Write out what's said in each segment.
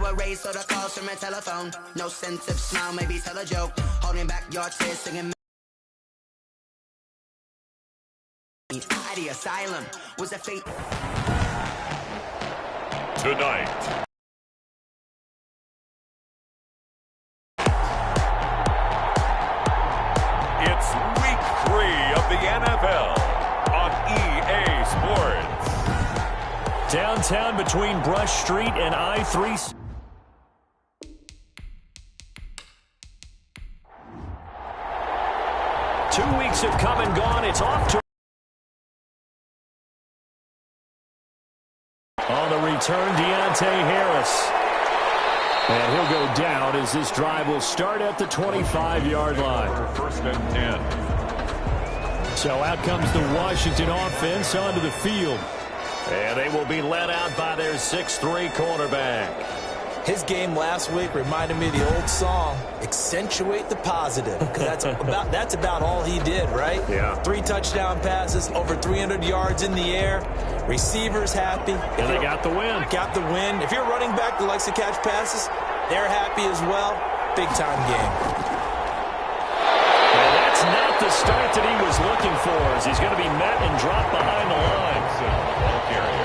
a raise, so the calls from a telephone. No sense of smile, maybe tell a joke. Holding back your tears, singing. The asylum was a fate. Tonight. It's week 3 of the NFL on EA Sports. Downtown between Brush Street and I-3. Two weeks have come and gone. It's off to... On the return, Deontay Harris. And he'll go down as this drive will start at the 25-yard line. First and 10. So out comes the Washington offense onto the field. And they will be led out by their 6'3" quarterback. His game last week reminded me of the old song, accentuate the positive, because that's about all he did, right? Yeah. 3 touchdown passes, over 300 yards in the air, receivers happy. And they got the win. Got the win. If you're a running back that likes to catch passes, they're happy as well. Big-time game. And that's not the start that he was looking for, as he's going to be met and dropped behind the line. Ball carrier.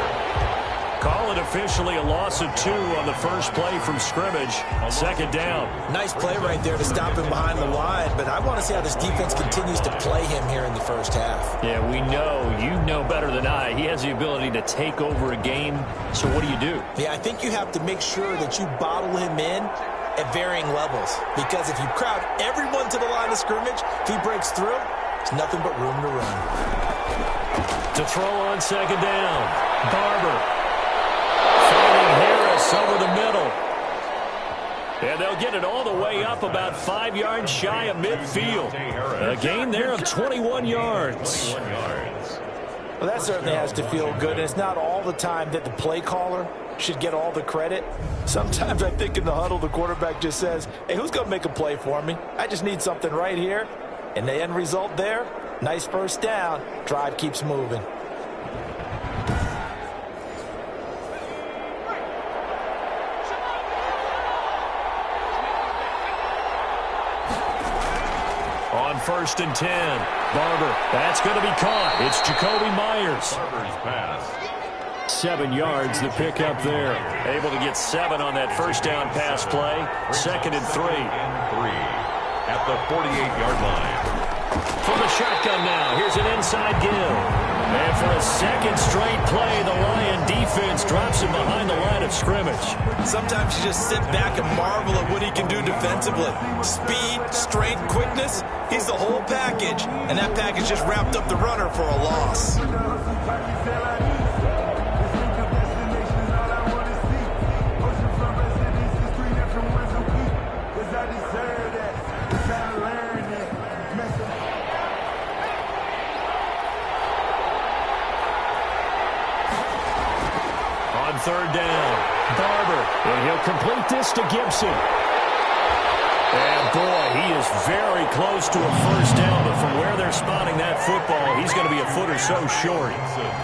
Call it officially a loss of 2 on the first play from scrimmage. Second down. Nice play right there to stop him behind the line, but I want to see how this defense continues to play him here in the first half. Yeah, we know. You know better than I. He has the ability to take over a game. So what do? Yeah, I think you have to make sure that you bottle him in at varying levels, because if you crowd everyone to the line of scrimmage, if he breaks through, it's nothing but room to run. To throw on second down, Barber. Finding Harris over the middle. And they'll get it all the way up about 5 yards shy of midfield. A gain there of 21 yards. Well, that certainly has to feel good. And it's not all the time that the play caller should get all the credit. Sometimes I think in the huddle, the quarterback just says, hey, who's going to make a play for me? I just need something right here. And the end result there, nice first down. Drive keeps moving. On first and 10, Barber. That's going to be caught. It's Jacoby Myers. Barber's pass. 7 yards, the pickup there. Able to get 7 on that first down pass play. Second and 3. At the 48-yard line. From the shotgun now, here's an inside give. And for a second straight play, the Lion defense drops him behind the line of scrimmage. Sometimes you just sit back and marvel at what he can do defensively. Speed, strength, quickness, he's the whole package. And that package just wrapped up the runner for a loss. Third down, Barber, and he'll complete this to Gibson. And boy, he is very close to a first down, but from where they're spotting that football, he's going to be a foot or so short.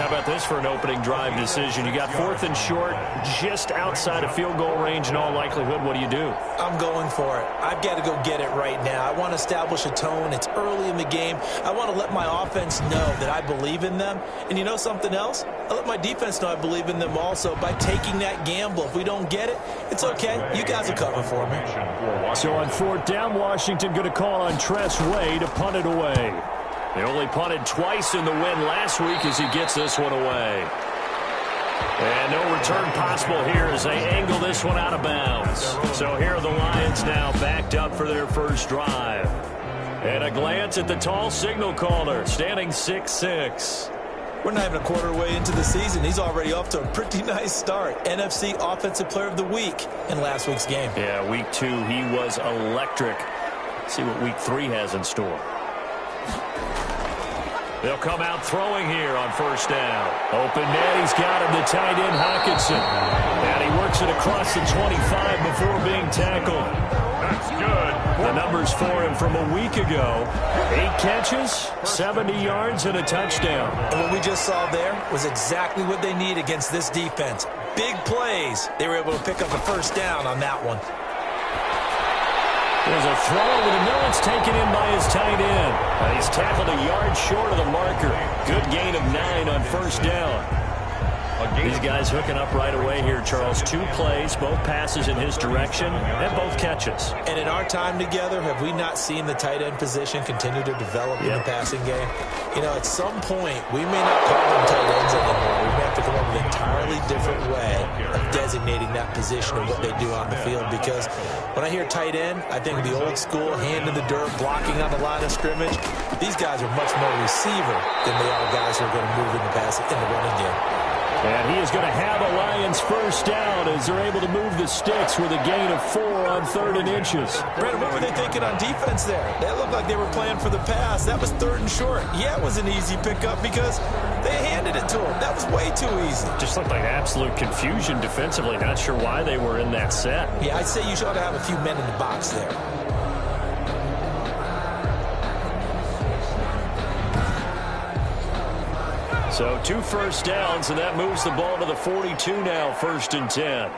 How about this for an opening drive decision? You got 4th and short, just outside of field goal range in all likelihood. What do? I'm going for it. I've got to go get it right now. I want to establish a tone. It's early in the game. I want to let my offense know that I believe in them. And you know something else? I let my defense know I believe in them also by taking that gamble. If we don't get it, it's okay. You guys will cover for me. So on 4th down, Washington going to call on Tress Way to punt it away. They only punted twice in the win last week as he gets this one away. And no return possible here as they angle this one out of bounds. So here are the Lions now backed up for their first drive. And a glance at the tall signal caller, standing 6'6". We're not even a quarter way into the season. He's already off to a pretty nice start. NFC Offensive Player of the Week in last week's game. Yeah, week 2, he was electric. See what week 3 has in store. They'll come out throwing here on first down. Open net, he's got him, the tight end Hockenson. And he works it across the 25 before being tackled. That's good. The numbers for him from a week ago. 8 catches, 70 yards, and a touchdown. And what we just saw there was exactly what they need against this defense. big plays, they were able to pick up a first down on that one. There's a throw over the middle. It's taken in by his tight end. He's tackled a yard short of the marker. Good gain of 9 on first down. These guys hooking up right away here, Charles. 2 plays, both passes in his direction, and both catches. And in our time together, have we not seen the tight end position continue to develop in the passing game? You know, at some point, we may not call them tight ends anymore. We may have to come up with an entirely different way of designating that position and what they do on the field. Because when I hear tight end, I think of the old school, hand in the dirt, blocking on the line of scrimmage. These guys are much more receiver than they are guys who are going to move in the running game. And he is going to have a Lions first down as they're able to move the sticks with a gain of 4 on 3rd and inches. Brandon, what were they thinking on defense there? They looked like they were playing for the pass. That was 3rd and short. Yeah, it was an easy pickup because they handed it to him. That was way too easy. Just looked like absolute confusion defensively. Not sure why they were in that set. Yeah, I'd say you should have a few men in the box there. So 2 first downs, and that moves the ball to the 42 now, 1st and 10.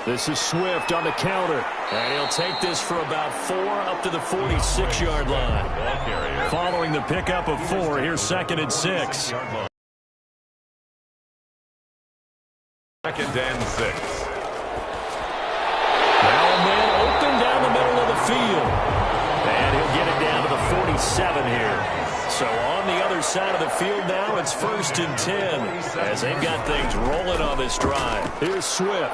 This is Swift on the counter, and he'll take this for about 4 up to the 46-yard line. Following the pickup of 4, here's 2nd and 6. 2nd and 6. Now a man open down the middle of the field, and he'll get it down to the 47 here. So on the other side of the field now, it's 1st and 10 as they've got things rolling on this drive. Here's Swift.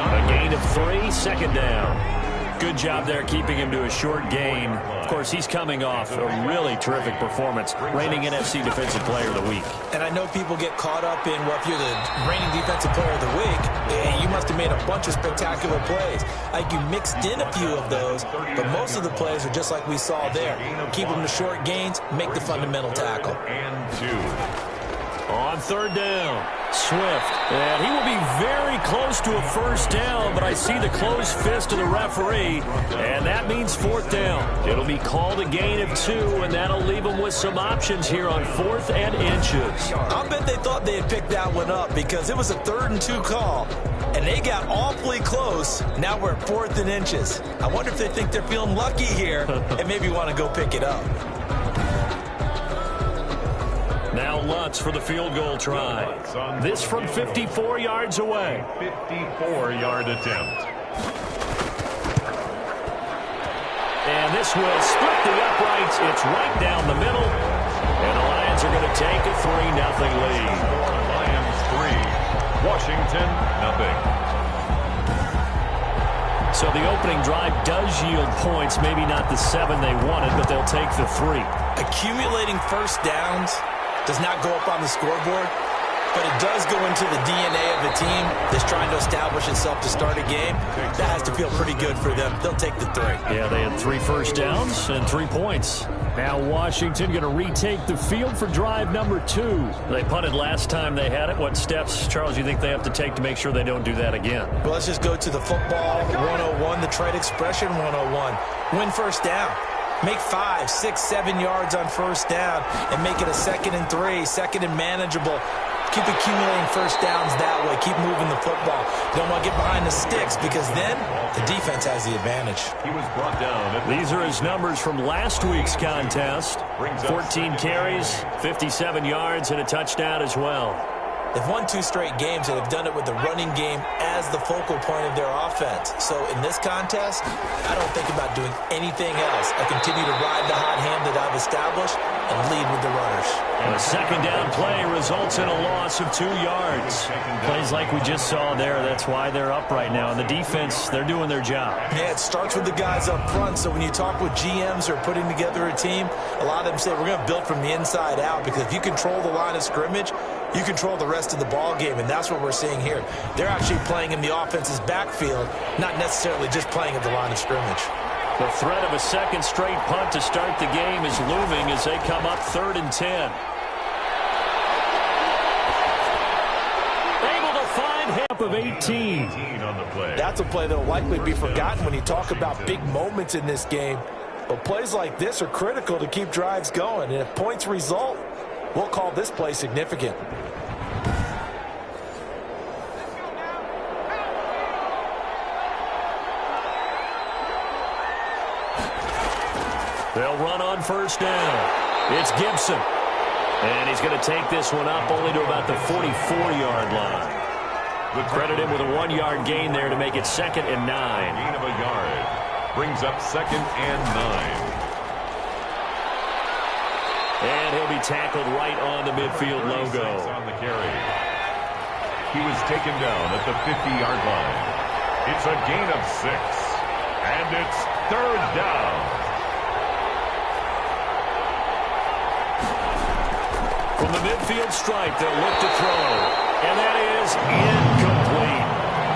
A gain of 3, 2nd down. Good job there keeping him to a short gain. Of course, he's coming off a really terrific performance, reigning NFC Defensive Player of the Week. And I know people get caught up in, well, if you're the reigning Defensive Player of the Week, you must have made a bunch of spectacular plays. Like you mixed in a few of those, but most of the plays are just like we saw there. Keep them to short gains, make the fundamental tackle. And 2. On 3rd down, Swift. And he will be very close to a first down, but I see the closed fist of the referee, and that means 4th down. It'll be called a gain of 2, and that'll leave him with some options here on 4th and inches. I'll bet they thought they had picked that one up because it was a 3rd and 2 call, and they got awfully close. Now we're at 4th and inches. I wonder if they think they're feeling lucky here and maybe want to go pick it up. Now Lutz for the field goal try. This from 54 yards away. 54-yard attempt. And this will split the uprights. It's right down the middle. And the Lions are going to take a 3-0 lead. Lions 3, Washington 0. So the opening drive does yield points. Maybe not the 7 they wanted, but they'll take the 3. Accumulating first downs does not go up on the scoreboard, but it does go into the DNA of a team that's trying to establish itself to start a game. That has to feel pretty good for them. They'll take the 3. Yeah, they had 3 first downs and 3 points. Now Washington going to retake the field for drive number 2. They punted last time they had it. What steps, Charles, you think they have to take to make sure they don't do that again? Well, let's just go to the football 101, the trade expression 101. Win first down. Make 5, 6, 7 yards on first down and make it a 2nd and 3, 2nd and manageable. Keep accumulating first downs that way. Keep moving the football. Don't want to get behind the sticks because then the defense has the advantage. He was brought down. These are his numbers from last week's contest. 14 carries, 57 yards, and a touchdown as well. They've won 2 straight games and have done it with the running game as the focal point of their offense. So in this contest, I don't think about doing anything else. I continue to ride the hot hand that I've established and lead with the runners. And a 2nd down play results in a loss of 2 yards. Plays like we just saw there, that's why they're up right now. And the defense, they're doing their job. Yeah, it starts with the guys up front. So when you talk with GMs who are putting together a team, a lot of them say we're going to build from the inside out because if you control the line of scrimmage, you control the rest of the ball game, and that's what we're seeing here. They're actually playing in the offense's backfield, not necessarily just playing at the line of scrimmage. The threat of a 2nd straight punt to start the game is looming as they come up 3rd and 10. Able to find half of 18. On the play. That's a play that will likely be forgotten when you talk about big moments in this game. But plays like this are critical to keep drives going, and if points result, We'll call this play significant. They'll run on first down. It's Gibson. And he's going to take this one up only to about the 44-yard line. We'll credit him with a 1-yard gain there to make it 2nd and 9. Gain of a yard. Brings up 2nd and 9. And he'll be tackled right on the midfield logo. On the carry. He was taken down at the 50-yard line. It's a gain of 6. And it's 3rd down. From the midfield stripe, they'll look to throw. And that is incomplete.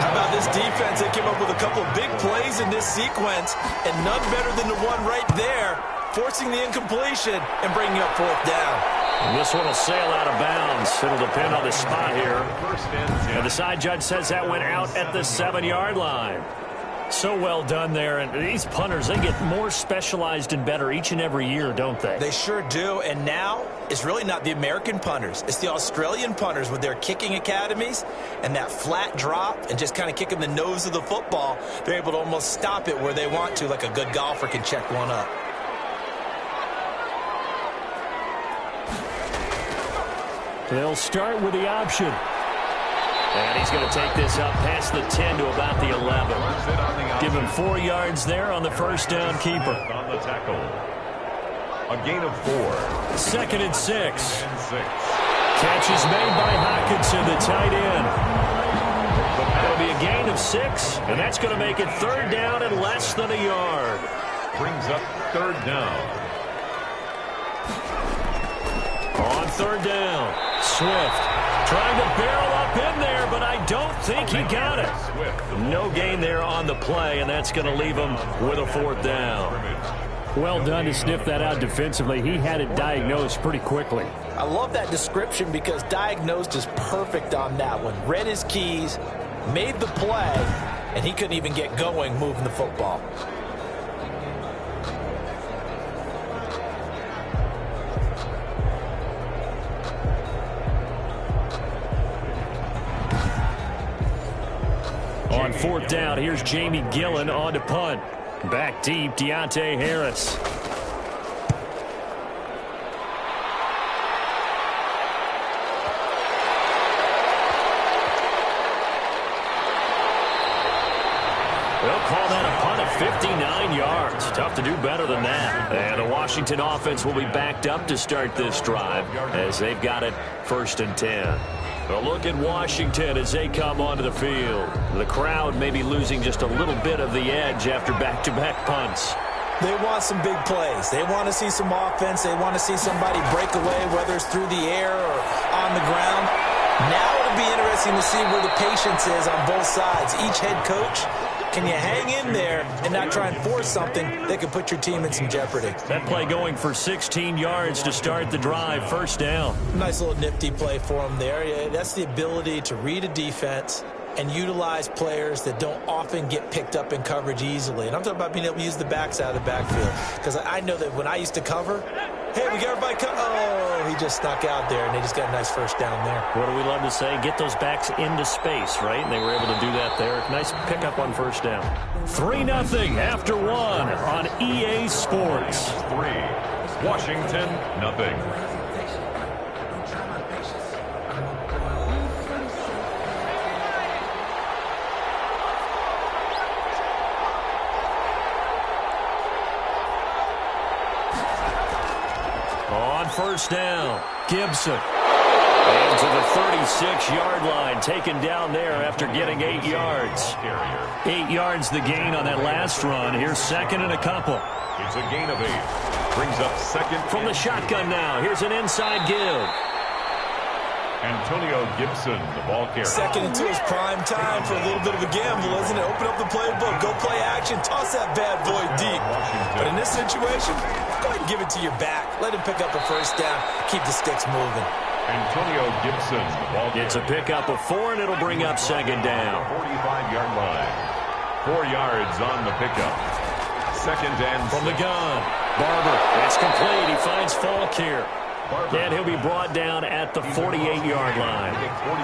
How about this defense? They came up with a couple of big plays in this sequence, and none better than the one right there, forcing the incompletion and bringing up 4th down. And this one will sail out of bounds. It'll depend on the spot here. And the side judge says that went out at the 7-yard line. So well done there. And these punters, they get more specialized and better each and every year, don't they? They sure do. And now it's really not the American punters. It's the Australian punters with their kicking academies and that flat drop and just kind of kicking the nose of the football. They're able to almost stop it where they want to, like a good golfer can check one up. They'll start with the option. And he's going to take this up past the 10 to about the 11. Give him 4 yards there on the first down keeper. On the tackle. A gain of 4. 2nd and 6. Catch is made by Hockenson, the tight end. That'll be a gain of 6, and that's going to make it 3rd down and less than a yard. Brings up 3rd down. On 3rd down, Swift trying to barrel up in there, but I don't think he got it. No gain there on the play, and that's going to leave him with a 4th down. Well done to sniff that out defensively. He had it diagnosed pretty quickly. I love that description because diagnosed is perfect on that one. Read his keys, made the play, and he couldn't even get going moving the football. On 4th down, here's Jamie Gillen on to punt. Back deep, Deontay Harris. They'll call that a punt of 59 yards. Tough to do better than that. And the Washington offense will be backed up to start this drive as they've got it 1st and 10. A look at Washington as they come onto the field. The crowd may be losing just a little bit of the edge after back-to-back punts. They want some big plays. They want to see some offense. They want to see somebody break away, whether it's through the air or on the ground. Now it'll be interesting to see where the patience is on both sides. Each head coach, can you hang in there and not try and force something that could put your team in some jeopardy? That play going for 16 yards to start the drive, 1st down. Nice little nifty play for him there. Yeah, that's the ability to read a defense and utilize players that don't often get picked up in coverage easily. And I'm talking about being able to use the backside of the backfield. Because I know that when I used to cover, hey, we got everybody covered. Oh, he just snuck out there, and they just got a nice 1st down there. What do we love to say? Get those backs into space, right? And they were able to do that there. Nice pickup on 1st down. 3-0 after 1 on EA Sports. 3. Washington, nothing. On 1st down, Gibson. And to the 36-yard line, taken down there after getting 8 yards. 8 yards the gain on that last run. Here's 2nd and a couple. It's a gain of 8. Brings up 2nd. From the shotgun now, here's an inside give. Antonio Gibson, the ball carrier. 2nd and 2 is prime time for a little bit of a gamble, isn't it? Open up the playbook, go play action, toss that bad boy deep. But in this situation, go ahead and give it to your back. Let him pick up a 1st down, keep the sticks moving. Antonio Gibson, the ball carrier. It's a pickup of 4, and it'll bring up 2nd down. 45-yard line. 4 yards on the pickup. 2nd and from the gun. Barber, that's complete. He finds Falk here. And he'll be brought down at the 48-yard line.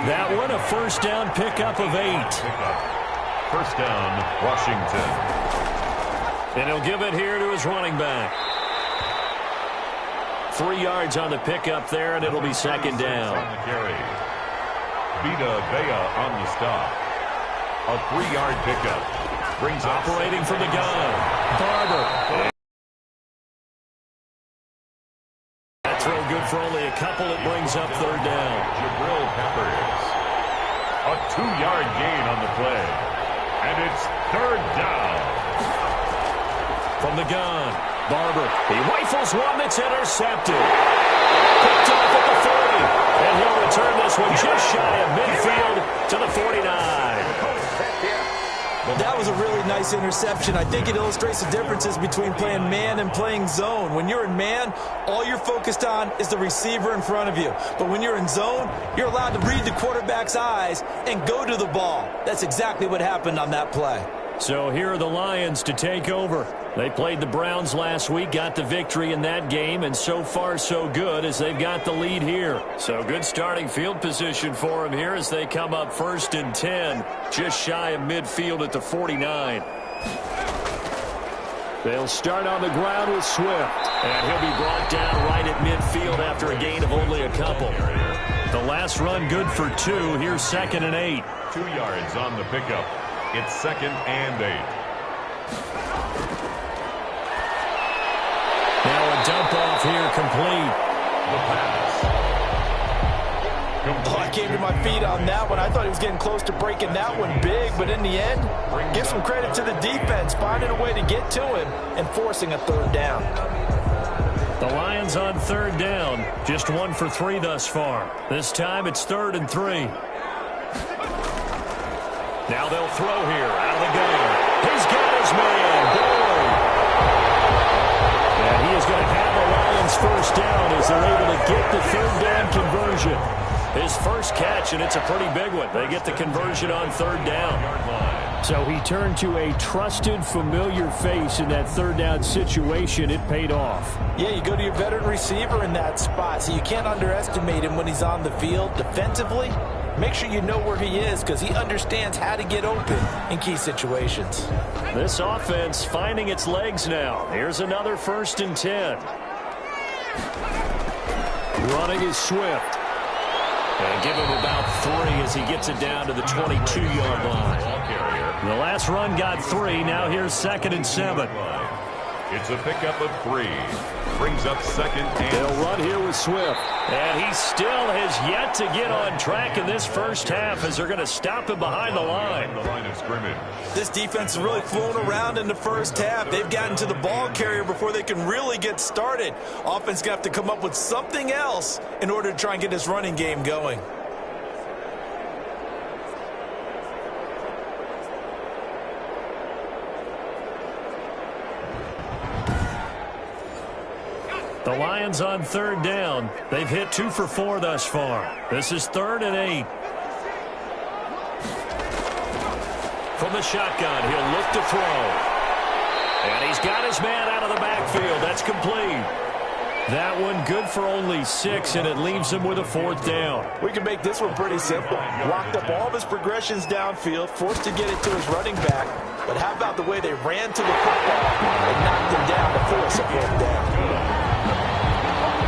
That one, a first down pickup of 8. First down, Washington. And he'll give it here to his running back. 3 yards on the pickup there, and it'll be second down. On the carry. Vita Vea on the stop. A 3-yard pickup. Brings operating from the gun. Barber. That throw good for only a couple. It brings up third down. Jabril Peppers. A 2-yard gain on the play. And it's third down. From the gun, Barber. He rifles one that's intercepted. Picked off at the 40. And he'll return this one just shy of midfield to the 49. That was a really nice interception. I think it illustrates the differences between playing man and playing zone. When you're in man, all you're focused on is the receiver in front of you. But when you're in zone, you're allowed to read the quarterback's eyes and go to the ball. That's exactly what happened on that play. So here are the Lions to take over. They played the Browns last week, got the victory in that game, and so far so good as they've got the lead here. So good starting field position for them here as they come up 1st and 10, just shy of midfield at the 49. They'll start on the ground with Swift, and he'll be brought down right at midfield after a gain of only a couple. The last run good for 2. Here's 2nd and 8. 2 yards on the pickup. It's 2nd and 8. Now a dump off here complete. The pass. Oh, I came to my feet on that one. I thought he was getting close to breaking that one big, but in the end, give some credit to the defense, finding a way to get to him and forcing a third down. The Lions on third down, just 1 for 3 thus far. This time it's 3rd and 3. Now they'll throw here out of the gun. He's got his man. Boyd. And he is going to have the Lions first down as they're able to get the third down conversion. His first catch, and it's a pretty big one. They get the conversion on third down. So he turned to a trusted, familiar face in that third down situation. It paid off. Yeah, you go to your veteran receiver in that spot, so you can't underestimate him when he's on the field defensively. Make sure you know where he is because he understands how to get open in key situations. This offense finding its legs now. Here's another 1st and 10. Running is Swift. And give him about 3 as he gets it down to the 22-yard line. The last run got 3. Now here's 2nd and 7. It's a pickup of 3. Brings up 2nd and... They'll run here with Swift. And he still has yet to get on track in this first half as they're going to stop him behind the line. The line of scrimmage. This defense has really flown around in the first half. They've gotten to the ball carrier before they can really get started. Offense going to have to come up with something else in order to try and get this running game going. The Lions on third down. They've hit 2 for 4 thus far. This is 3rd and 8. From the shotgun, he'll look to throw. And he's got his man out of the backfield. That's complete. That one good for only 6, and it leaves him with a 4th down. We can make this one pretty simple. Locked up all of his progressions downfield, forced to get it to his running back. But how about the way they ran to the football and knocked him down to force a 4th down?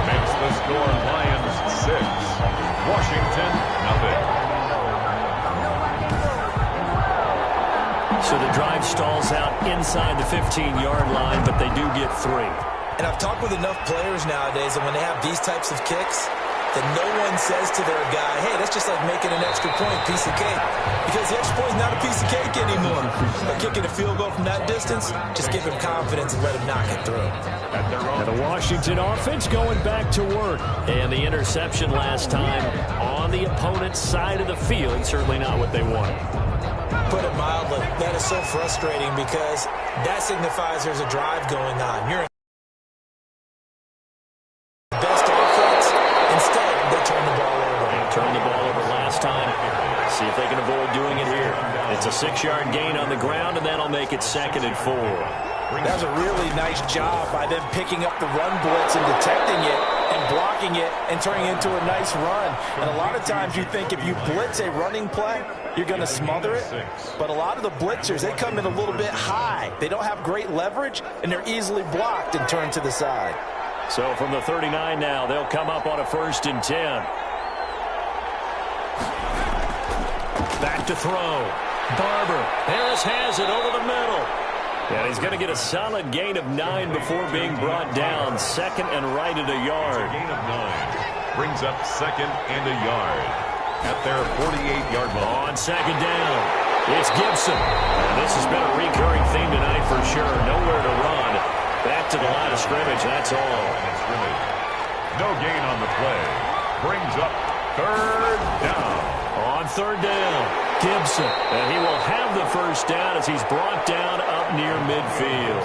Makes the score Lions 6. Washington, nothing. So the drive stalls out inside the 15-yard line, but they do get 3. And I've talked with enough players nowadays, and when they have these types of kicks, that no one says to their guy, hey, that's just like making an extra point, piece of cake. Because the extra point is not a piece of cake anymore. By kicking a field goal from that distance, just give him confidence and let him knock it through. And the Washington offense going back to work. And the interception last time on the opponent's side of the field, certainly not what they wanted. Put it mildly, that is so frustrating because that signifies there's a drive going on. You're in best offense. Instead, they turn the ball over. They turned the ball over last time. See if they can avoid doing it here. It's a 6-yard gain on the ground, and that'll make it 2nd and 4. That was a really nice job by them picking up the run blitz and detecting it and blocking it and turning it into a nice run. And a lot of times you think if you blitz a running play, you're going to smother it. But a lot of the blitzers, they come in a little bit high. They don't have great leverage, and they're easily blocked and turned to the side. So from the 39 now, they'll come up on a 1st and 10. Back to throw. Barber. Harris has it over the middle. And he's going to get a solid gain of 9 before being brought down. 2nd and right at a yard. Gain of 9. Brings up 2nd and a yard at their 48-yard line. On 2nd down, it's Gibson. And this has been a recurring theme tonight for sure. Nowhere to run. Back to the line of scrimmage, that's all. No gain on the play. Brings up 3rd down. On 3rd down, Gibson. And he will have the 1st down as he's brought down up near midfield.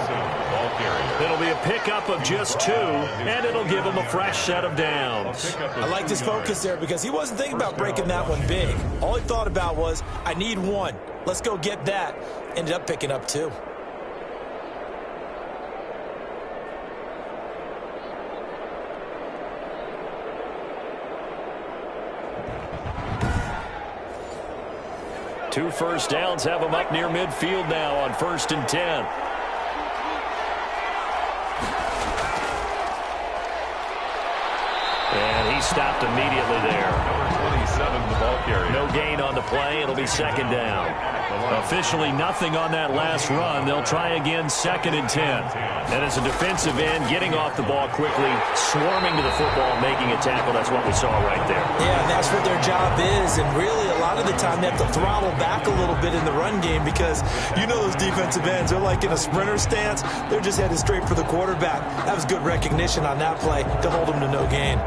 It'll be a pickup of just 2, and it'll give him a fresh set of downs. I liked his focus there because he wasn't thinking about breaking that one big. All he thought about was, I need 1. Let's go get that. Ended up picking up 2. Two 1st downs have him up near midfield now on 1st and 10. And he stopped immediately there. Number 27, the ball carrier. No gain on the play. It'll be 2nd down. Officially nothing on that last run. They'll try again 2nd and 10. And as a defensive end, getting off the ball quickly, swarming to the football, making a tackle. That's what we saw right there. Yeah, and that's what their job is. And really, a lot of the time, they have to throttle back a little bit in the run game because you know those defensive ends, they're like in a sprinter stance. They're just headed straight for the quarterback. That was good recognition on that play to hold them to no gain.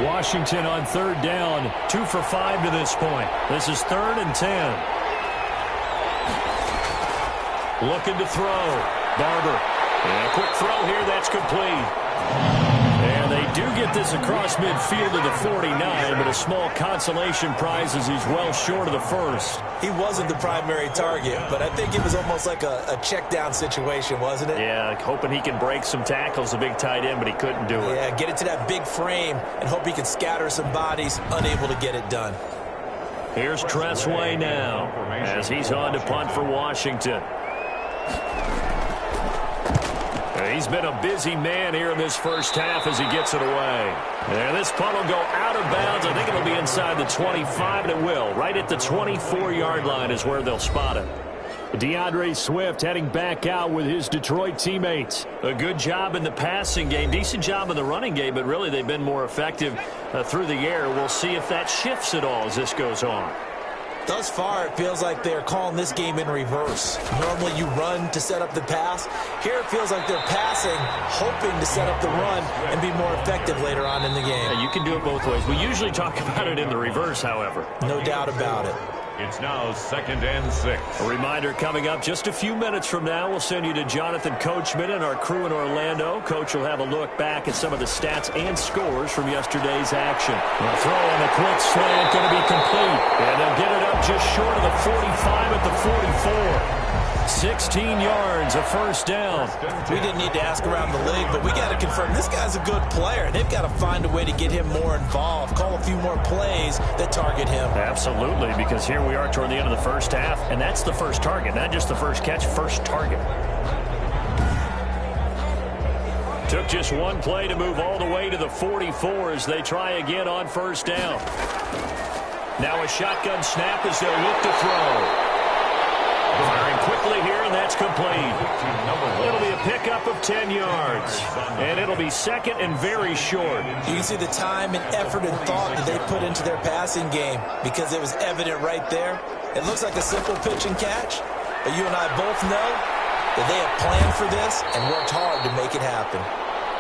Washington on 3rd down, 2 for 5 to this point. This is 3rd and 10. Looking to throw. Barber. And a quick throw here, that's complete. And they do get this across midfield to the 49, but a small consolation prize as he's well short of the 1st. He wasn't the primary target, but I think it was almost like a check down situation, wasn't it? Yeah, hoping he can break some tackles, a big tight end, but he couldn't do it. Yeah, get it to that big frame and hope he can scatter some bodies, unable to get it done. Here's Tressway now as he's on to punt for Washington. He's been a busy man here in this 1st half as he gets it away. And this punt will go out of bounds. I think it'll be inside the 25, and it will. Right at the 24-yard line is where they'll spot it. DeAndre Swift heading back out with his Detroit teammates. A good job in the passing game, decent job in the running game, but really they've been more effective through the air. We'll see if that shifts at all as this goes on. Thus far, it feels like they're calling this game in reverse. Normally you run to set up the pass. Here it feels like they're passing, hoping to set up the run and be more effective later on in the game. Yeah, you can do it both ways. We usually talk about it in the reverse, however. No doubt about it. It's now 2nd and 6. A reminder coming up just a few minutes from now. We'll send you to Jonathan Coachman and our crew in Orlando. Coach will have a look back at some of the stats and scores from yesterday's action. The throw on the quick slant going to be complete. And they'll get it up just short of the 45 at the 44. 16 yards, a 1st down. We didn't need to ask around the league, but we got to confirm this guy's a good player. They've got to find a way to get him more involved, call a few more plays that target him. Absolutely, because here we are toward the end of the 1st half, and that's the 1st target, not just the 1st catch, 1st target. Took just one play to move all the way to the 44 as they try again on 1st down. Now a shotgun snap as they'll look to throw. Firing quickly here, and that's complete. It'll be a pickup of 10 yards. And it'll be 2nd and very short. You can see the time and effort and thought that they put into their passing game because it was evident right there. It looks like a simple pitch and catch, but you and I both know that they have planned for this and worked hard to make it happen.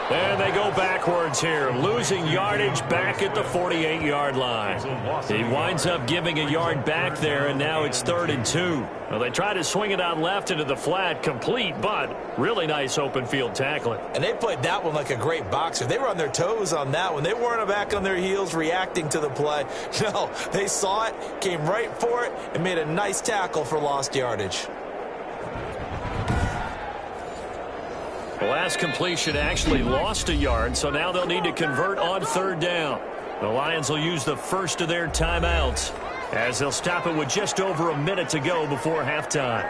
And they go backwards here, losing yardage back at the 48-yard line. He winds up giving a yard back there, and now it's 3rd and 2. Well, they try to swing it out left into the flat, complete, but really nice open field tackling. And they played that one like a great boxer. They were on their toes on that one. They weren't back on their heels reacting to the play. No, they saw it, came right for it, and made a nice tackle for lost yardage. The last completion actually lost a yard, so now they'll need to convert on 3rd down. The Lions will use the first of their timeouts as they'll stop it with just over a minute to go before halftime.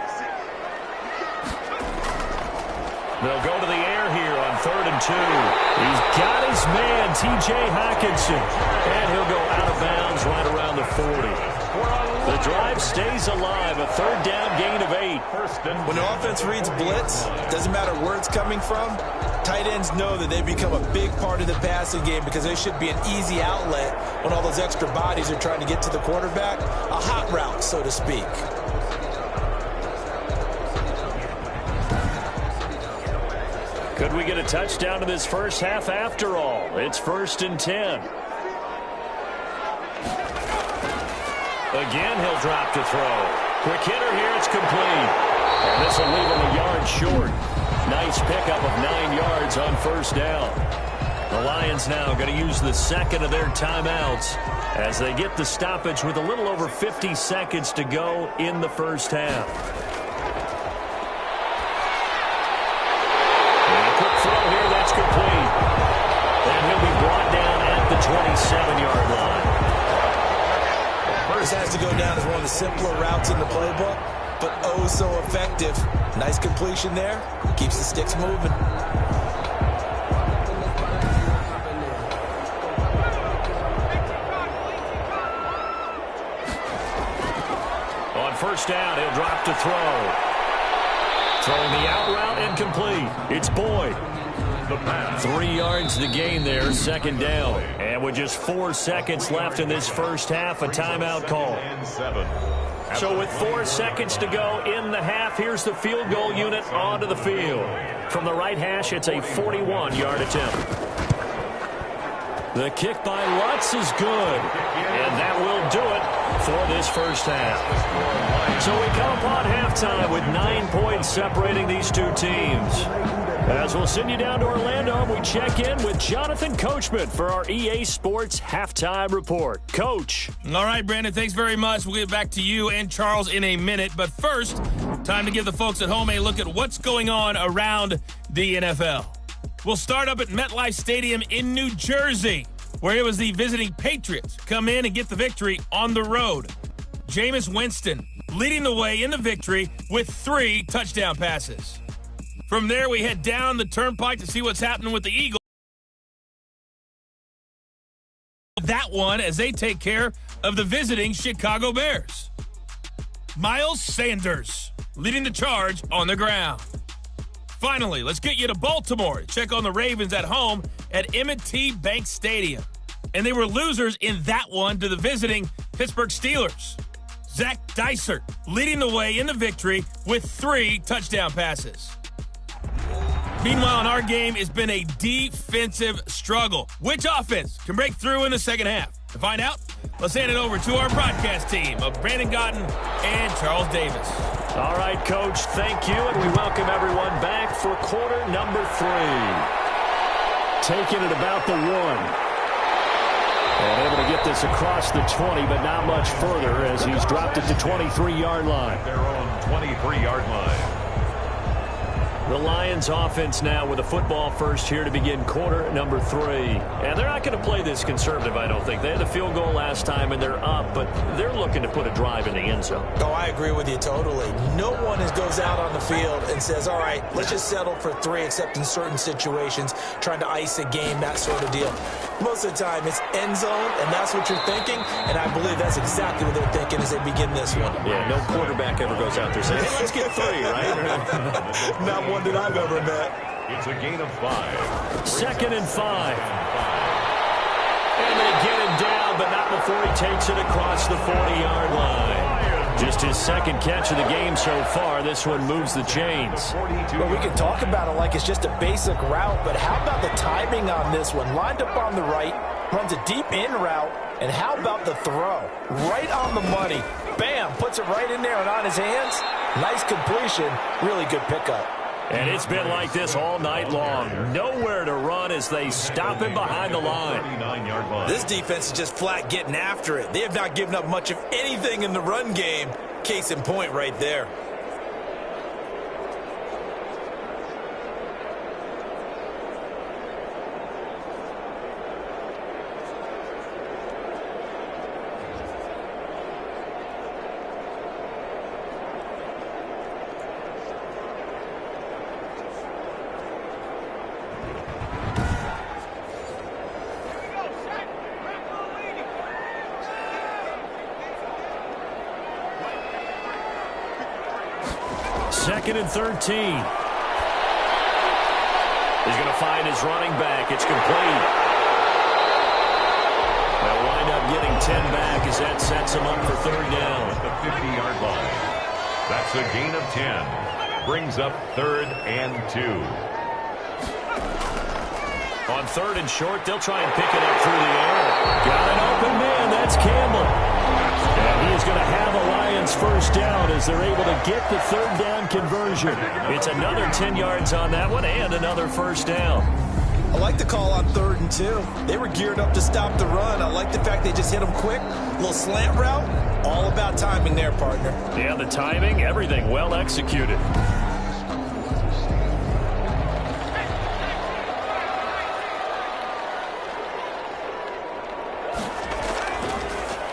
They'll go to the air here on 3rd and 2. He's got his man, T.J. Hockenson, and he'll go out of bounds right around the 40. The drive stays alive, a 3rd down gain of 8. When the offense reads blitz, doesn't matter where it's coming from, tight ends know that they become a big part of the passing game because they should be an easy outlet when all those extra bodies are trying to get to the quarterback. A hot route, so to speak. Could we get a touchdown in this first half after all? It's 1st and 10. Again, he'll drop to throw. Quick hitter here, it's complete. And this will leave him a yard short. Nice pickup of 9 yards on 1st down. The Lions now going to use the second of their timeouts as they get the stoppage with a little over 50 seconds to go in the first half. And a quick throw here, that's complete. And he'll be brought down at the 27-yard line. This has to go down as one of the simpler routes in the playbook, but oh so effective. Nice completion there. Keeps the sticks moving. On 1st down, he'll drop to throw. Throwing the out route and complete. It's Boyd. 3 yards to gain there, 2nd down. And with just 4 seconds left in this first half, a timeout call. So with 4 seconds to go in the half, here's the field goal unit onto the field. From the right hash, it's a 41-yard attempt. The kick by Lutz is good. And that will do it for this first half. So we come upon halftime with 9 points separating these two teams. As we'll send you down to Orlando, we check in with Jonathan Coachman for our EA Sports Halftime Report. Coach. All right, Brandon, thanks very much. We'll get back to you and Charles in a minute. But first, time to give the folks at home a look at what's going on around the NFL. We'll start up at MetLife Stadium in New Jersey, where it was the visiting Patriots come in and get the victory on the road. Jameis Winston leading the way in the victory with 3 touchdown passes. From there, we head down the turnpike to see what's happening with the Eagles. That one as they take care of the visiting Chicago Bears. Miles Sanders leading the charge on the ground. Finally, let's get you to Baltimore to check on the Ravens at home at M&T Bank Stadium. And they were losers in that one to the visiting Pittsburgh Steelers. Zach Dysert leading the way in the victory with 3 touchdown passes. Meanwhile, in our game, it's been a defensive struggle. Which offense can break through in the second half? To find out, let's hand it over to our broadcast team of Brandon Gotten and Charles Davis. All right, Coach, thank you, and we welcome everyone back for quarter number 3. Taking it about the 1. And able to get this across the 20, but not much further as he's dropped it to 23-yard line. Their own 23-yard line. The Lions offense now with a football first here to begin quarter number 3. And they're not going to play this conservative, I don't think. They had a field goal last time, and they're up, but they're looking to put a drive in the end zone. Oh, I agree with you totally. No one goes out on the field and says, all right, let's just settle for 3, except in certain situations, trying to ice a game, that sort of deal. Most of the time, it's end zone, and that's what you're thinking, and I believe that's exactly what they're thinking as they begin this one. Yeah, no quarterback ever goes out there saying, hey, let's get 3, right? Not one that I've ever met. It's a gain of 5. 2nd and 5. And they get him down, but not before he takes it across the 40-yard line. Just his second catch of the game so far. This one moves the chains. Well, we can talk about it like it's just a basic route, but how about the timing on this one? Lined up on the right, runs a deep in route, and how about the throw? Right on the money. Bam, puts it right in there and on his hands. Nice completion, really good pickup. And it's been like this all night long. Nowhere to run as they stop him behind the line. This defense is just flat getting after it. They have not given up much of anything in the run game. Case in point right there. Second and 13. He's going to find his running back. It's complete. They'll wind up getting 10 back as that sets him up for third down. At the 50-yard line. That's a gain of 10. Brings up 3rd and 2. On 3rd and short, they'll try and pick it up through the air. Got an open man. That's Campbell. And he is going to have a Lions first down as they're able to get the third down conversion. It's another 10 yards on that one and another first down. I like the call on 3rd and 2. They were geared up to stop the run. I like the fact they just hit them quick. A little slant route. All about timing there, partner. Yeah, the timing, everything well executed.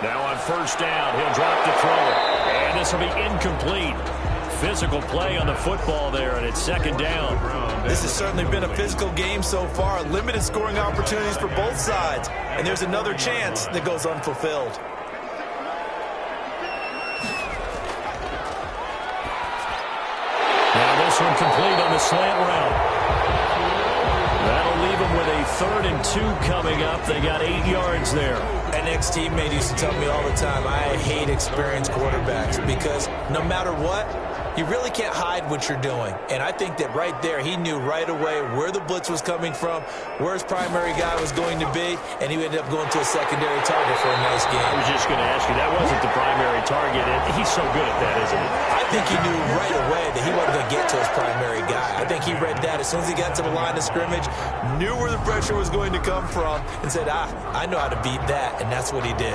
Now on first down, he'll drop the throw. And this will be incomplete. Physical play on the football there, and it's second down. This has certainly been a physical game so far. Limited scoring opportunities for both sides. And there's another chance that goes unfulfilled. Now this one complete on the slant route. That'll leave them with a 3rd and 2 coming up. They got 8 yards there. An ex-teammate used to tell me all the time, I hate experienced quarterbacks because no matter what, you really can't hide what you're doing. And I think that right there, he knew right away where the blitz was coming from, where his primary guy was going to be, and he ended up going to a secondary target for a nice game. I was just going to ask you, that wasn't the primary target, and he's so good at that, isn't he? I think he knew right away that he wasn't going to get to his primary guy. I think he read that as soon as he got to the line of scrimmage, knew where the pressure was going to come from, and said, I know how to beat that, and that's what he did.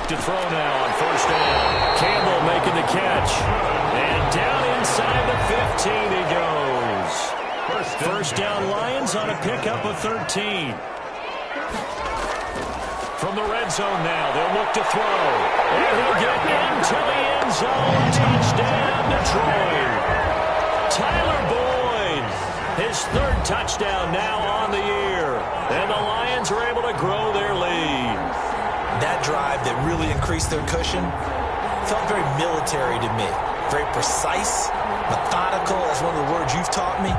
To throw now on first down. Campbell making the catch. And down inside the 15 he goes. First down Lions on a pickup of 13. From the red zone now, they'll look to throw. And he'll get into the end zone. Touchdown Detroit. Tyler Boyd, his 3rd touchdown now on the year. And the Lions are able to grow their lead. That drive that really increased their cushion felt very military to me. Very precise, methodical, that's one of the words you've taught me.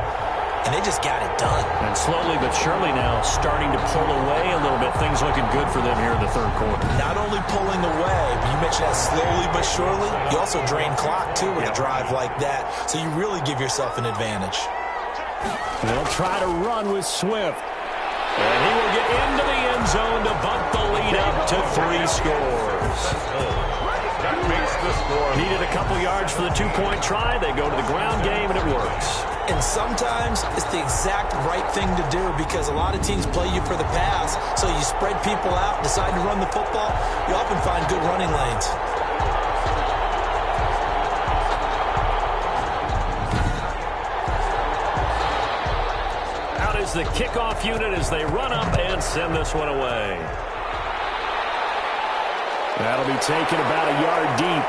And they just got it done. And slowly but surely now starting to pull away a little bit. Things looking good for them here in the 3rd quarter. Not only pulling away, but you mentioned that slowly but surely. You also drain clock, too, with a drive like that. So you really give yourself an advantage. They'll try to run with Swift. And he will get into the end zone to bump the lead up to 3 scores. That makes the score. Needed a couple yards for the 2-point try. They go to the ground game, and it works. And sometimes it's the exact right thing to do because a lot of teams play you for the pass. So you spread people out, decide to run the football. You often find good running lanes. The kickoff unit as they run up and send this one away. That'll be taken about a yard deep.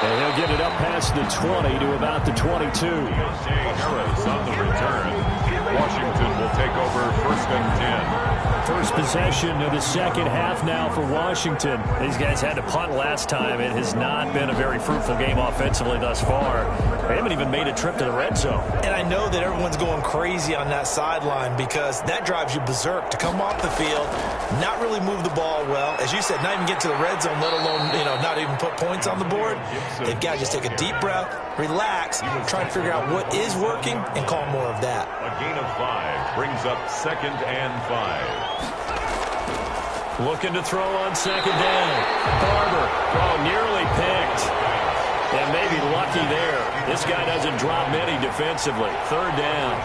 And he'll get it up past the 20 to about the 22. Harris on the return. Washington will take over first First and 10. First possession of the second half now for Washington. These guys had to punt last time. It has not been a very fruitful game offensively thus far. They haven't even made a trip to the red zone. And I know that everyone's going crazy on that sideline because that drives you berserk to come off the field, not really move the ball well. As you said, not even get to the red zone, let alone, not even put points on the board. They've got to just take a deep breath, relax, try and figure out what is working, and call more of that. A gain of 5 brings up 2nd and 5. Looking to throw on second down. Barber. Oh, nearly picked. And maybe lucky there. This guy doesn't drop many defensively. Third down.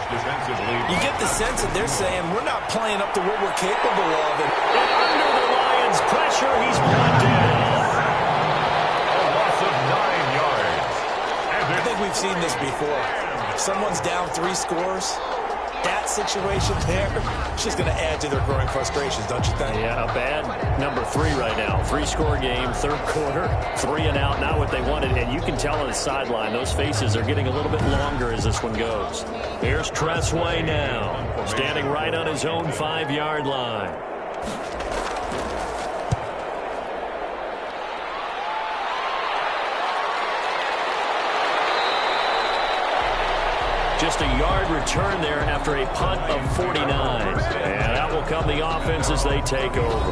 You get the sense that they're saying we're not playing up to what we're capable of. And under the Lions' pressure, he's brought down. A loss of 9 yards. I think we've seen this before. Someone's down 3 scores. That situation there, it's just going to add to their growing frustrations, don't you think? Yeah, a bad number 3 right now. 3-score game, third quarter, 3 and out, not what they wanted. And you can tell on the sideline, those faces are getting a little bit longer as this one goes. Here's Tressway now, standing right on his own 5-yard line. Just a yard return there after a punt of 49. And that will come the offense as they take over.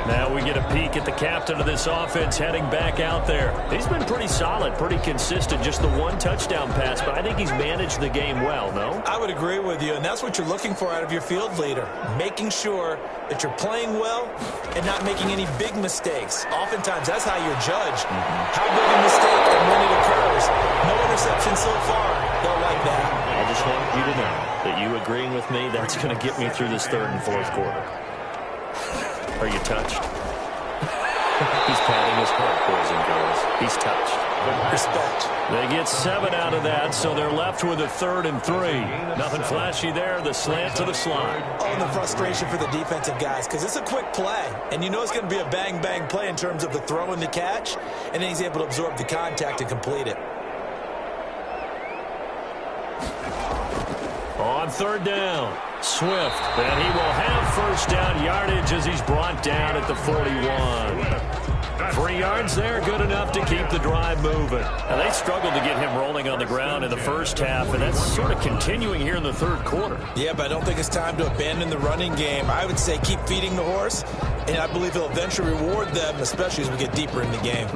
Now we get a peek at the captain of this offense heading back out there. He's been pretty solid, pretty consistent. Just the 1 touchdown pass, but I think he's managed the game well, no? I would agree with you, and that's what you're looking for out of your field leader. Making sure that you're playing well and not making any big mistakes. Oftentimes, that's how you're judged. How big a mistake and when it occurs. No interception so far. They'll like that. I just want you to know that you agreeing with me, that's going to get me through this third and fourth quarter. Are you touched? He's patting his heart, boys and girls. He's touched. Respect. They get 7 out of that, so they're left with a 3rd and 3. Nothing flashy there, the slant to the slot. Oh, and the frustration for the defensive guys, because it's a quick play. And you know it's going to be a bang-bang play in terms of the throw and the catch, and then he's able to absorb the contact and complete it. On 3rd down, Swift, and he will have first down yardage as he's brought down at the 41. 3 yards there, good enough to keep the drive moving. Now, they struggled to get him rolling on the ground in the first half, and that's sort of continuing here in the third quarter. Yeah, but I don't think it's time to abandon the running game. I would say keep feeding the horse, and I believe he'll eventually reward them, especially as we get deeper in the game.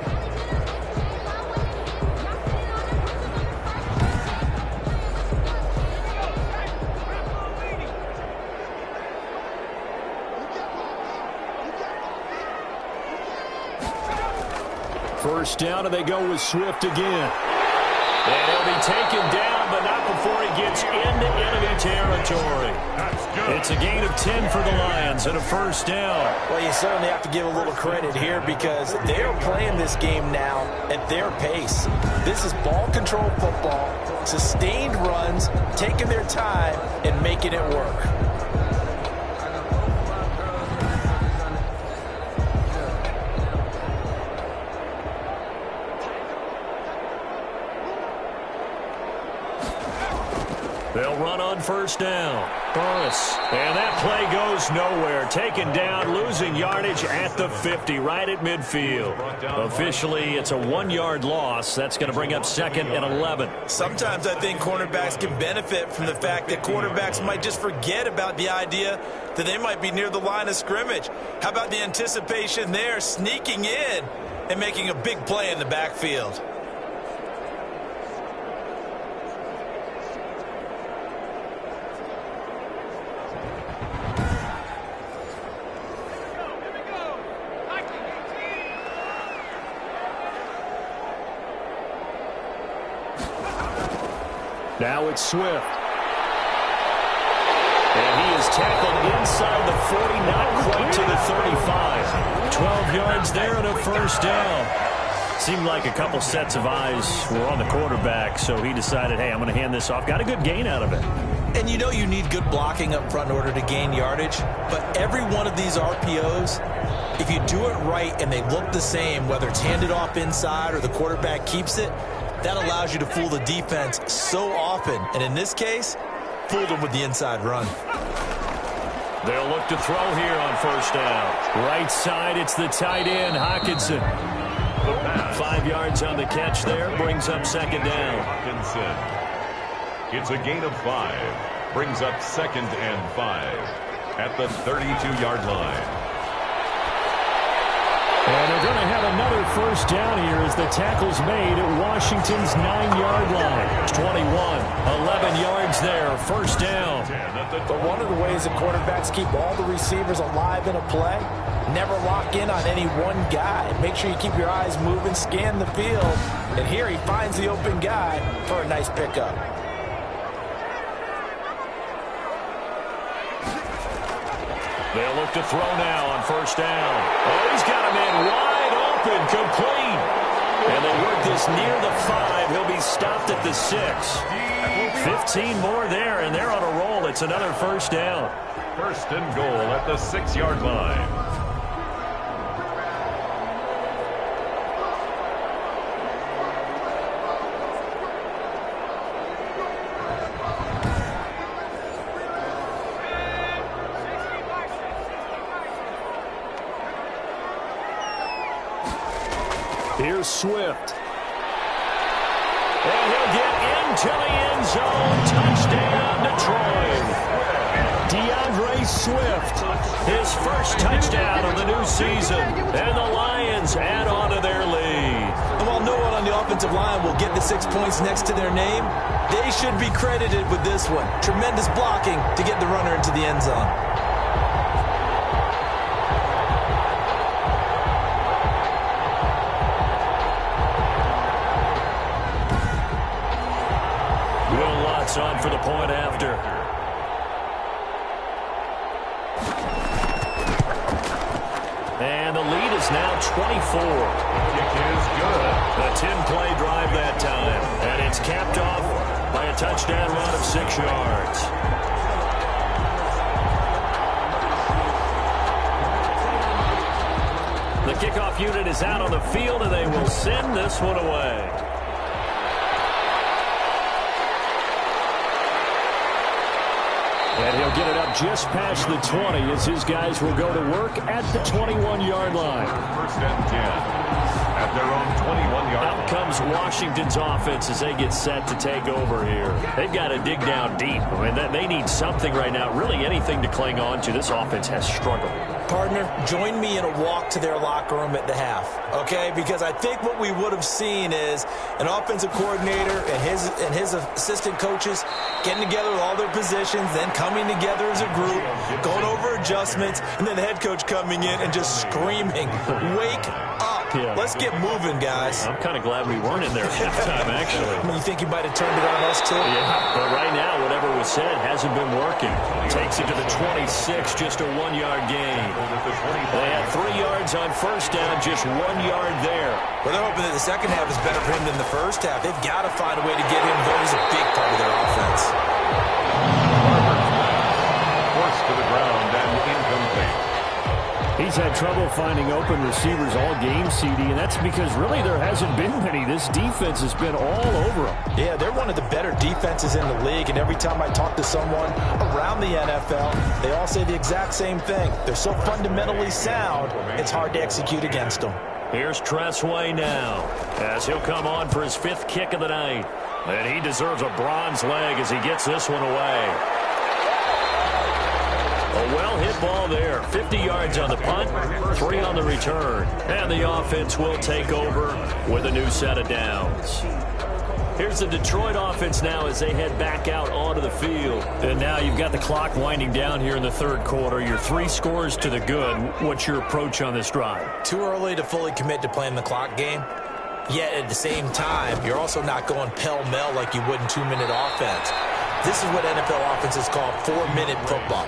First down, and they go with Swift again. And he'll be taken down, but not before he gets into enemy territory. It's a gain of 10 for the Lions and a first down. Well, you certainly have to give a little credit here because they are playing this game now at their pace. This is ball control football, sustained runs, taking their time, and making it work. They'll run on first down. Burris. And that play goes nowhere. Taken down, losing yardage at the 50, right at midfield. Officially, it's a 1-yard loss. That's going to bring up 2nd and 11. Sometimes I think cornerbacks can benefit from the fact that quarterbacks might just forget about the idea that they might be near the line of scrimmage. How about the anticipation there, sneaking in and making a big play in the backfield? Now it's Swift. And he is tackled inside the 40, not quite to the 35. 12 yards there and a first down. Seemed like a couple sets of eyes were on the quarterback, so he decided, hey, I'm going to hand this off. Got a good gain out of it. And you know you need good blocking up front in order to gain yardage, but every one of these RPOs, if you do it right and they look the same, whether it's handed off inside or the quarterback keeps it, that allows you to fool the defense so often. And in this case, fooled them with the inside run. They'll look to throw here on first down. Right side, it's the tight end, Hockenson. 5 yards on the catch there, brings up second down. Hockenson. It's a gain of 5. Brings up 2nd and 5 at the 32-yard line. And they're going to have another first down here as the tackle's made at Washington's 9-yard line. It's 21, 11 yards there, first down. But one of the ways that quarterbacks keep all the receivers alive in a play, never lock in on any one guy. Make sure you keep your eyes moving, scan the field. And here he finds the open guy for a nice pickup. They'll look to throw now on first down. Oh, he's got him in wide open, complete. And they work this near the 5. He'll be stopped at the 6. 15 more there, and they're on a roll. It's another first down. First and goal at the 6-yard line. Here's Swift. And he'll get into the end zone. Touchdown, Detroit. DeAndre Swift, his first touchdown of the new season. And the Lions add on to their lead. And while no one on the offensive line will get the 6 points next to their name, they should be credited with this one. Tremendous blocking to get the runner into the end zone. On for the point after. And the lead is now 24. Kick is good. A 10-play drive that time. And it's capped off by a touchdown run of 6 yards. The kickoff unit is out on the field, and they will send this one away. And he'll get it up just past the 20 as his guys will go to work at the 21-yard line. First and 10 at their own 21-yard line. Out comes Washington's offense as they get set to take over here. They've got to dig down deep. I mean, they need something right now, really anything to cling on to. This offense has struggled. Partner, join me in a walk to their locker room at the half, okay? Because I think what we would have seen is an offensive coordinator and his assistant coaches getting together with all their positions, then coming together as a group, going over adjustments, and then the head coach coming in and just screaming, "Wake up. Let's get moving, guys." I'm kind of glad we weren't in there at halftime, actually. I mean, you think you might have turned it on us, too? Yeah, but right now, whatever was said hasn't been working. Takes it to the 26, just a 1-yard gain. They had 3 yards on first down, just 1 yard there. Well, they're hoping that the second half is better for him than the first half. They've got to find a way to get him going. He's a big part of their offense. Forced to the ground and incomplete. He's had trouble finding open receivers all game, CD, and that's because really there hasn't been many. This defense has been all over him. Yeah, they're one of the better defenses in the league, and every time I talk to someone around the NFL, they all say the exact same thing. They're so fundamentally sound, it's hard to execute against them. Here's Tressway now, as he'll come on for his 5th kick of the night. And he deserves a bronze leg as he gets this one away. A well-hit ball there. 50 yards on the punt, 3 on the return. And the offense will take over with a new set of downs. Here's the Detroit offense now as they head back out onto the field. And now you've got the clock winding down here in the third quarter. Your 3 scores to the good. What's your approach on this drive? Too early to fully commit to playing the clock game. Yet at the same time, you're also not going pell-mell like you would in 2-minute offense. This is what NFL offenses call 4-minute football.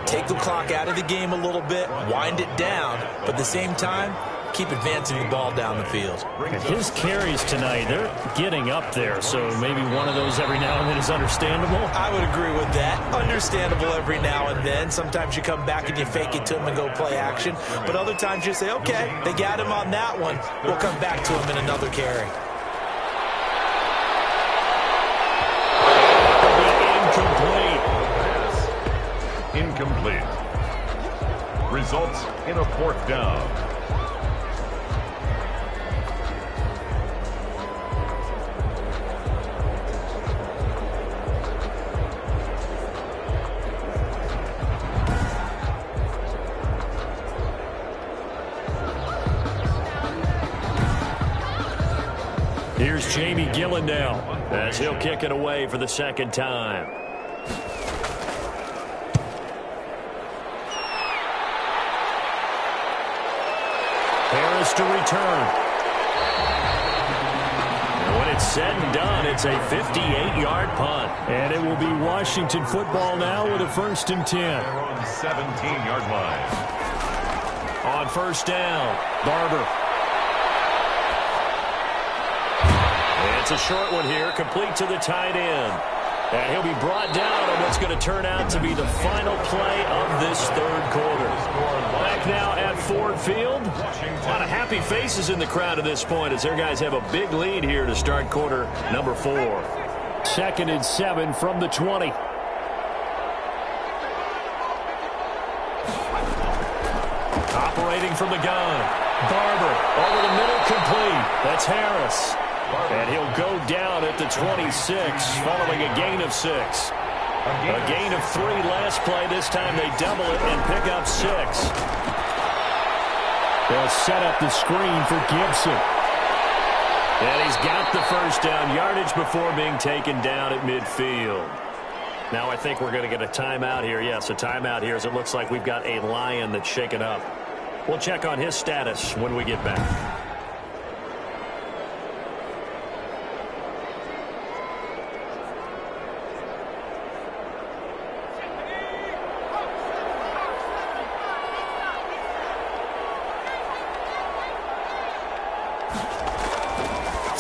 Take the clock out of the game a little bit, wind it down, but at the same time, keep advancing the ball down the field. And his carries tonight, they're getting up there, so maybe one of those every now and then is understandable. I would agree with that. Understandable every now and then. Sometimes you come back and you fake it to him and go play action, but other times you say, okay, they got him on that one. We'll come back to him in another carry. Incomplete. results in a 4th down. Here's Jamie Gillen now as he'll kick it away for the 2nd time. Harris to return. And when it's said and done, it's a 58-yard punt. And it will be Washington football now with a 1st and 10. They're on the 17-yard line. On 1st down, Barber. It's a short one here, complete to the tight end. And he'll be brought down on what's going to turn out to be the final play of this 3rd quarter. Back now at Ford Field. A lot of happy faces in the crowd at this point as their guys have a big lead here to start quarter number 4. 2nd and 7 from the 20. Operating from the gun. Barber over the middle, complete. That's Harris. And he'll go down at the 26 following a gain of 6. A gain of 3 last play. This time they double it and pick up 6. They'll set up the screen for Gibson. And he's got the 1st down, yardage before being taken down at midfield. Now I think we're going to get a timeout here. Yes, a timeout here as it looks like we've got a Lion that's shaken up. We'll check on his status when we get back.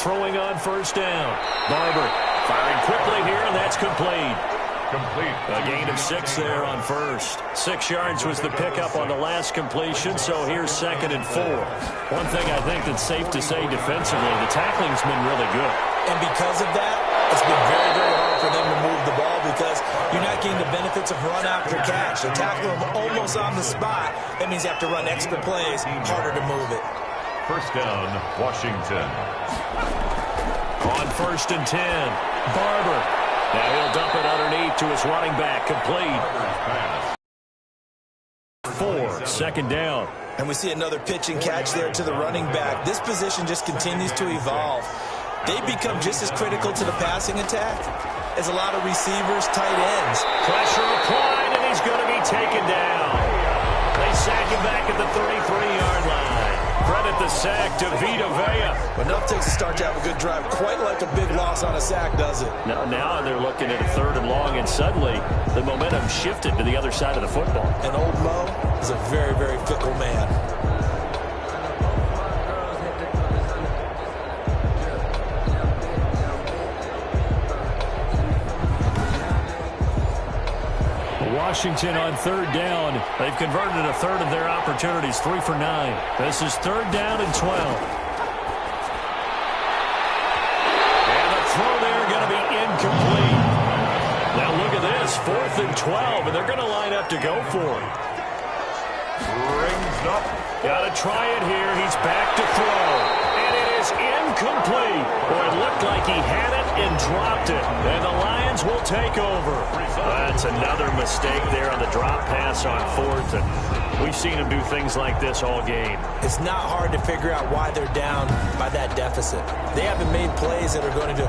Throwing on 1st down. Barber firing quickly here, and that's complete. A gain of 6 there on 1st. 6 yards was the pickup on the last completion, so here's 2nd and 4. One thing I think that's safe to say defensively, the tackling's been really good. And because of that, it's been very, very hard for them to move the ball because you're not getting the benefits of run after catch. They tackle them almost on the spot. That means you have to run extra plays, harder to move it. 1st down, Washington. On 1st and 10, Barber. Now he'll dump it underneath to his running back, complete. 4, 2nd down. And we see another pitch and catch there to the running back. This position just continues to evolve. They become just as critical to the passing attack as a lot of receivers, tight ends. Pressure applied, and he's going to be taken down. They sack him back at the 33-yard line. Credit the sack to Vita Vea. Enough takes to start to have a good drive. Quite like a big loss on a sack, does it? Now they're looking at a 3rd and long, and suddenly the momentum shifted to the other side of the football. And old Mo is a very, very fickle man. Washington on 3rd down. They've converted a 1/3 of their opportunities, 3 for 9. This is 3rd down and 12. And the throw there going to be incomplete. Now look at this, 4th and 12, and they're going to line up to go for it. Brings up. Got to try it here. He's back to throw. And it is incomplete. Boy, it looked like he had it and dropped it. And the Lions will take over. That's another mistake there on the drop pass on 4th. And we've seen him do things like this all game. It's not hard to figure out why they're down by that deficit. They haven't made plays that are going to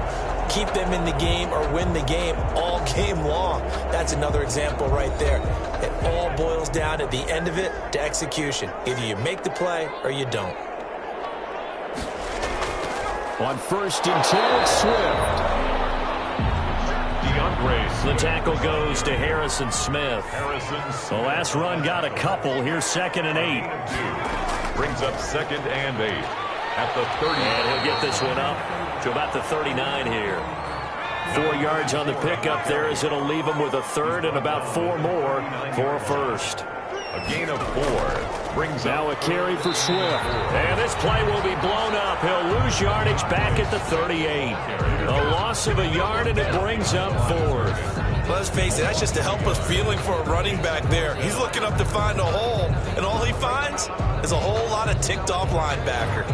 keep them in the game or win the game all game long. That's another example right there. It all boils down at the end of it to execution. Either you make the play or you don't. On 1st and 10, it's Swift. The tackle goes to Harrison Smith. The last run got a couple. Here's 2nd and 8. Brings up 2nd and 8 at the 30. And he'll get this one up to about the 39 here. 4 yards on the pickup there as it'll leave him with a 3rd and about 4 more for a 1st. A gain of 4 brings now a carry for Swift. And this play will be blown up. He'll lose yardage back at the 38. A loss of a yard, and it brings up 4th. Let's face it, that's just a helpless feeling for a running back there. He's looking up to find a hole, and all he finds is a whole lot of ticked-off linebacker.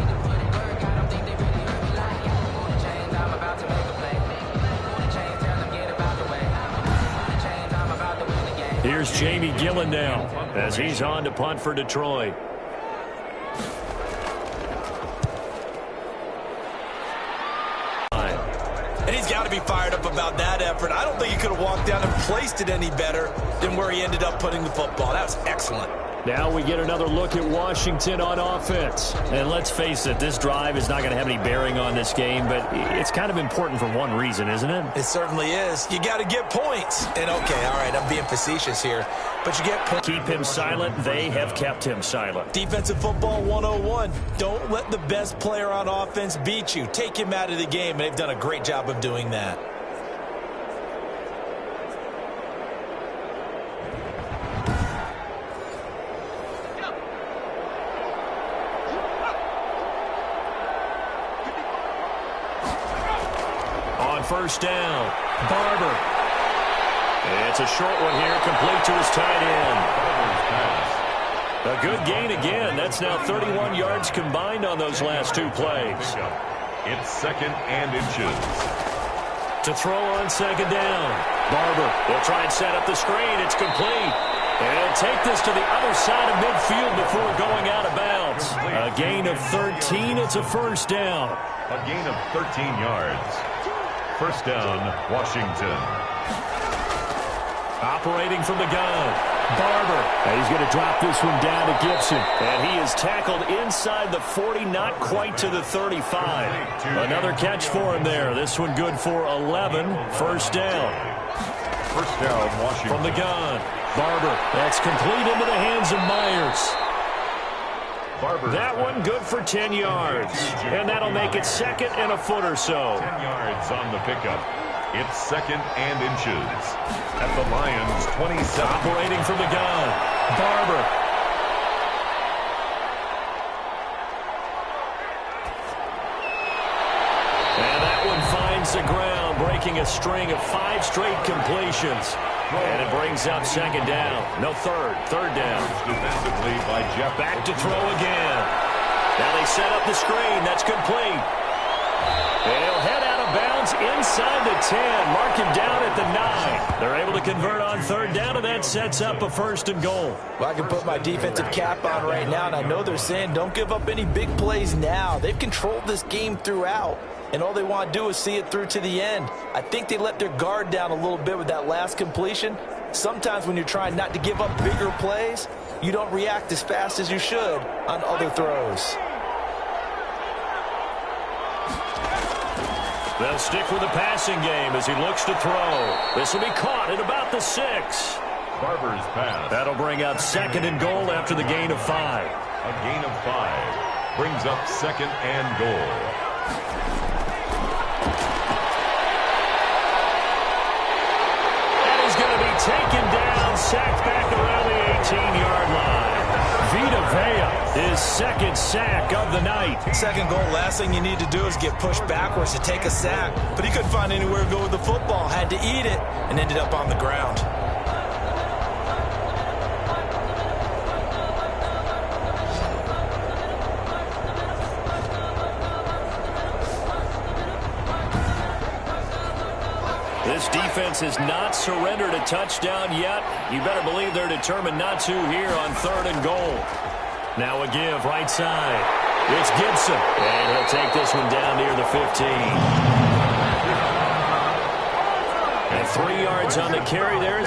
Here's Jamie Gillen now as he's on to punt for Detroit. And he's got to be fired up about that effort. I don't think he could have walked down and placed it any better than where he ended up putting the football. That was excellent. Now we get another look at Washington on offense. And let's face it, this drive is not going to have any bearing on this game, but it's kind of important for one reason, isn't it? It certainly is. You got to get points. And okay, all right, I'm being facetious here, but you get points. Keep him silent. They have kept him silent. Defensive football 101. Don't let the best player on offense beat you. Take him out of the game, and they've done a great job of doing that. First down. Barber. It's a short one here, complete to his tight end. A good gain again. That's now 31 yards combined on those last two plays. It's 2nd and inches. To throw on 2nd down. Barber will try and set up the screen. It's complete. And he'll take this to the other side of midfield before going out of bounds. A gain of 13. It's a first down. A gain of 13 yards. First down, Washington. Operating from the gun. Barber. And he's going to drop this one down to Gibson. And he is tackled inside the 40, not quite to the 35. Another catch for him there. This one good for 11. First down. First down, Washington. From the gun. Barber. That's complete into the hands of Myers. Barber. That one good for 10 yards. And that'll make it 2nd and a foot or so. 10 yards on the pickup. It's 2nd and inches. At the Lions' 27. Operating from the gun. Barber. And that one finds the ground, breaking a string of 5 straight completions. And it brings up 2nd down. No, third down. Defensively by Jeff. Back to throw again. Now they set up the screen. That's complete. And he'll head out of bounds inside the 10. Mark him down at the 9. They're able to convert on 3rd down, and that sets up a 1st and goal. Well, I can put my defensive cap on right now, and I know they're saying don't give up any big plays now. They've controlled this game throughout. And all they want to do is see it through to the end. I think they let their guard down a little bit with that last completion. Sometimes when you're trying not to give up bigger plays, you don't react as fast as you should on other throws. They'll stick with the passing game as he looks to throw. This will be caught at about the 6. Barber's pass. That'll bring up 2nd and goal after the gain of 5. A gain of 5 brings up 2nd and goal. Taken down, sacked back around the 18-yard line. Vita Vea, his 2nd sack of the night. 2nd goal, last thing you need to do is get pushed backwards to take a sack. But he couldn't find anywhere to go with the football, had to eat it, and ended up on the ground. This defense has not surrendered a touchdown yet. You better believe they're determined not to here on 3rd and goal. Now a give right side. It's Gibson. And he'll take this one down near the 15. And 3 yards on the carry there.